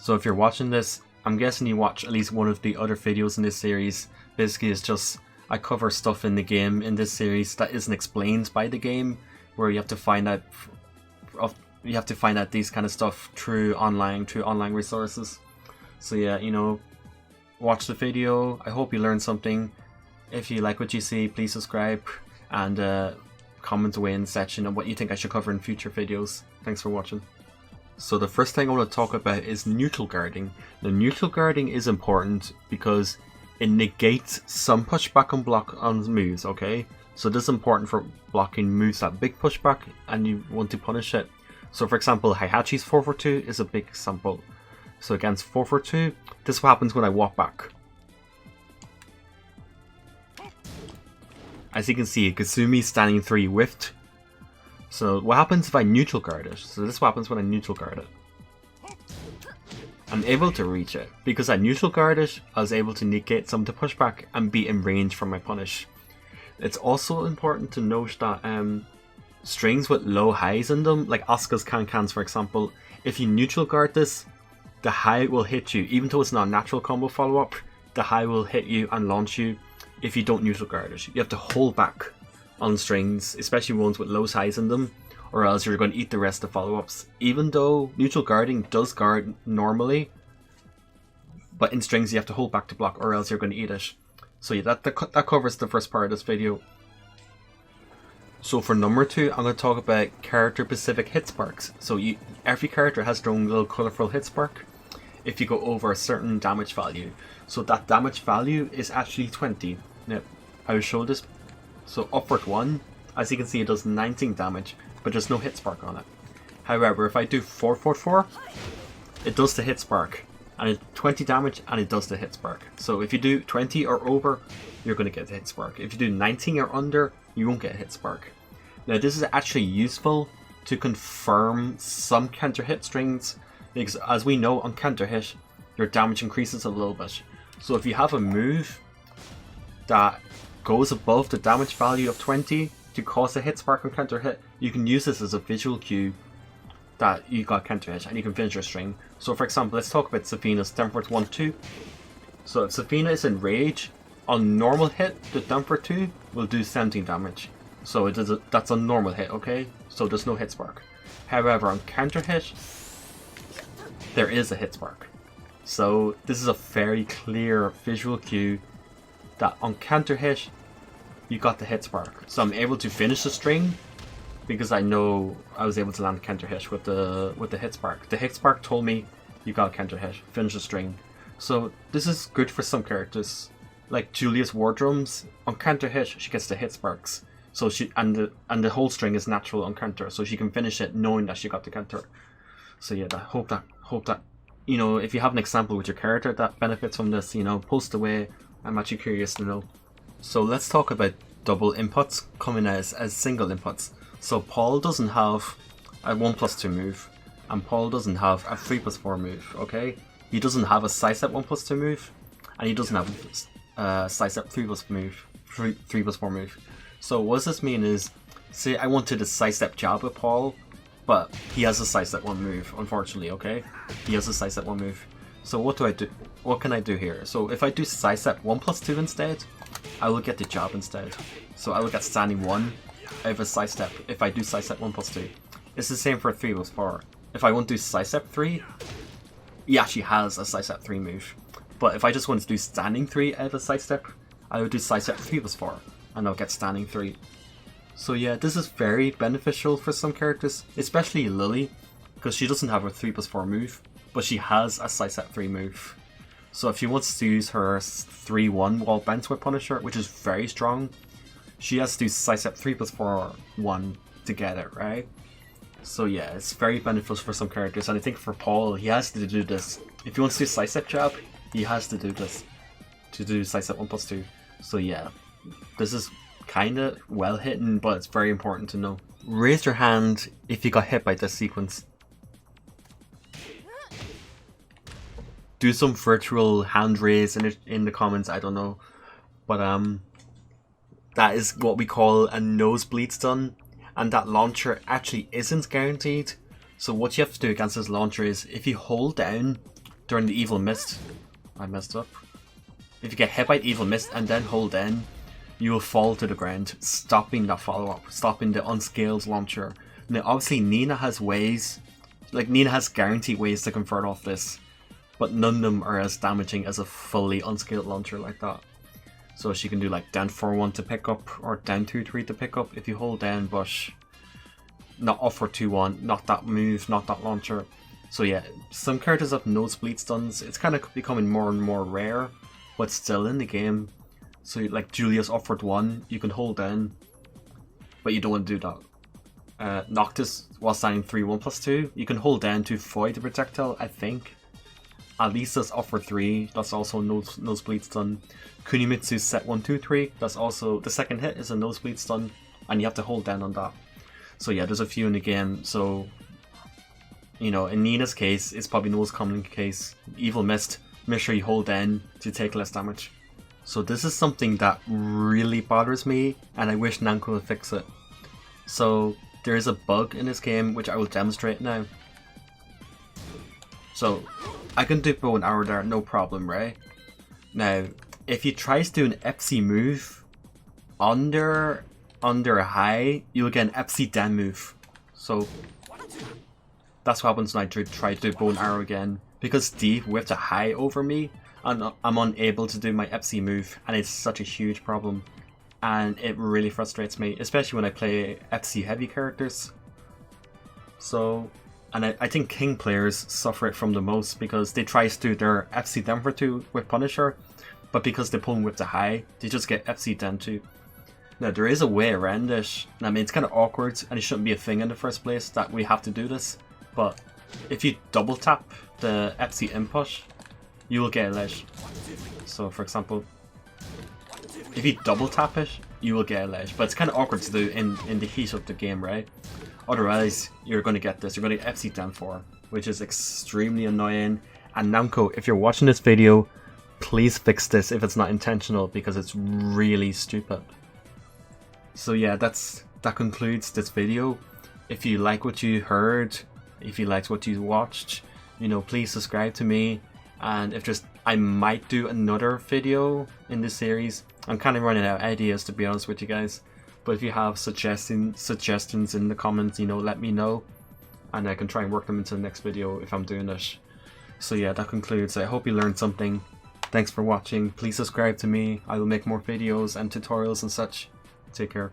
So if you're watching this, I'm guessing you watch at least one of the other videos in this series. Basically, it's just I cover stuff in the game in this series that isn't explained by the game, where you have to find out these kind of stuff through online resources. So yeah, you know, watch the video. I hope you learned something. If you like what you see, please subscribe and comment away in the section of what you think I should cover in future videos. Thanks for watching. So the first thing I want to talk about is neutral guarding. Now neutral guarding is important because it negates some pushback and block on moves, okay? So this is important for blocking moves that big pushback and you want to punish it. So for example, Heihachi's 442 is a big example. So against 442, this is what happens when I walk back. As you can see, Kasumi standing 3 whiffed. So what happens if I neutral guard it? So this is what happens when I neutral guard it. I'm able to reach it. Because I neutral guard it, I was able to negate some of the pushback and be in range from my punish. It's also important to note that strings with low highs in them, like Asuka's can-cans for example, if you neutral guard this, the high will hit you. Even though it's not a natural combo follow-up, the high will hit you and launch you if you don't neutral guard it. You have to hold back on strings, especially ones with low highs in them, or else you're going to eat the rest of follow-ups. Even though neutral guarding does guard normally, but in strings you have to hold back to block or else you're going to eat it. So yeah, that covers the first part of this video. So for number 2, I'm going to talk about character specific Hitsparks. So every character has their own little colourful Hitspark if you go over a certain damage value. So that damage value is actually 20. Now, I will show this. So upward 1, as you can see, it does 19 damage, but there's no hit spark on it. However, if I do 444, it does the hit spark, and it's 20 damage, and it does the hit spark. So if you do 20 or over, you're going to get the hit spark. If you do 19 or under, you won't get a hit spark. Now this is actually useful to confirm some counter hit strings, because as we know on counter hit, your damage increases a little bit. So if you have a move that goes above the damage value of 20 to cause a hit spark on counter hit, you can use this as a visual cue that you got counter hit and you can finish your string. So for example, let's talk about Safina's Downforce 1-2. So if Safina is in rage, on normal hit, the Downforce 2 will do 17 damage. So that's a normal hit, okay? So there's no hit spark. However, on counter hit, there is a hit spark. So this is a very clear visual cue that on counter hit, you got the hit spark. So I'm able to finish the string because I know I was able to land counter hit with the hit spark. The hit spark told me you got counter hit, finish the string. So this is good for some characters, like Julia's War Drums. On counter hit, she gets the hit sparks. So the whole string is natural on counter, so she can finish it knowing that she got the counter. So yeah, hope that you know, if you have an example with your character that benefits from this, you know, post away. I'm actually curious to know. So let's talk about double inputs coming as single inputs. So Paul doesn't have a 1+2 move, and Paul doesn't have a 3+4 move, okay? He doesn't have a sidestep 1+2 move, and he doesn't have a sidestep 3+4 move. So what does this mean is, say I wanted a sidestep jab with Paul, but he has a sidestep 1 move, unfortunately, okay? He has a sidestep 1 move. So what do I do? What can I do here? So if I do sidestep 1+2 instead, I will get the jab instead. So I will get standing 1 out of a sidestep if I do sidestep 1+2. It's the same for 3+4. If I want to do sidestep 3, he actually has a sidestep 3 move. But if I just want to do standing 3 out of a sidestep, I would do sidestep 3+4, and I'll get standing 3. So yeah, this is very beneficial for some characters, especially Lily, because she doesn't have a 3+4 move, but she has a sidestep 3 move. So if she wants to use her 3-1 wall bounce with Punisher, which is very strong, she has to do sidestep 3+4 1 to get it, right? So yeah, it's very beneficial for some characters, and I think for Paul, he has to do this. If he wants to do sidestep jab, he has to do this to do sidestep 1+2. So yeah, this is kinda well hidden, but it's very important to know. Raise your hand if you got hit by this sequence. Do some virtual hand raise in the comments, I don't know. But that is what we call a nosebleed stun, and that launcher actually isn't guaranteed. So what you have to do against this launcher is, if you hold down during the Evil Mist. I messed up. If you get hit by the Evil Mist and then hold in, you will fall to the ground, stopping that follow-up, stopping the unscaled launcher. Now obviously Nina has ways, like Nina has guaranteed ways to convert off this, but none of them are as damaging as a fully unscaled launcher like that. So she can do like down 4-1 to pick up, or down 2-3 to pick up if you hold down, but not off for 2-1, not that move, not that launcher. So yeah, some characters have Nosebleed Stuns. It's kind of becoming more and more rare, but still in the game. So like Julia's offered 1, you can hold down, but you don't want to do that. Noctis, while standing 3-1+2, you can hold down to void the projectile, I think. Alisa's offer 3, that's also Nosebleed Stun. Kunimitsu's set 1-2-3, that's also, the second hit is a Nosebleed Stun, and you have to hold down on that. So yeah, there's a few in the game, so, you know, in Nina's case, it's probably the most common case. Evil Mist, make sure you hold down to take less damage. So this is something that really bothers me, and I wish Namco would fix it. So there is a bug in this game, which I will demonstrate now. So I can do bow and arrow there, no problem, right? Now, if you try to do an FC move under a high, you'll get an FC down move. So that's what happens when I try to do bow and arrow again. Because Steve whipped a high over me, and I'm unable to do my FC move, and it's such a huge problem. And it really frustrates me, especially when I play FC heavy characters. So, and I think King players suffer it from the most, because they try to do their FC down for 2 with Punisher, but because they pull him with the high, they just get FC down 2. Now there is a way around it. I mean, it's kind of awkward, and it shouldn't be a thing in the first place that we have to do this, but if you double tap the FC input, you will get a ledge. So for example, if you double tap it, you will get a ledge, but it's kind of awkward to do in the heat of the game, right? Otherwise, you're going to get this, you're going to get FC down 4, which is extremely annoying. And Namco, if you're watching this video, please fix this if it's not intentional, because it's really stupid. So yeah, that concludes this video. If you like what you heard, if you liked what you watched, you know, please subscribe to me. And if there's, I might do another video in this series. I'm kind of running out of ideas, to be honest with you guys. But if you have suggestions in the comments, you know, let me know, and I can try and work them into the next video if I'm doing it. So yeah, that concludes. I hope you learned something. Thanks for watching. Please subscribe to me. I will make more videos and tutorials and such. Take care.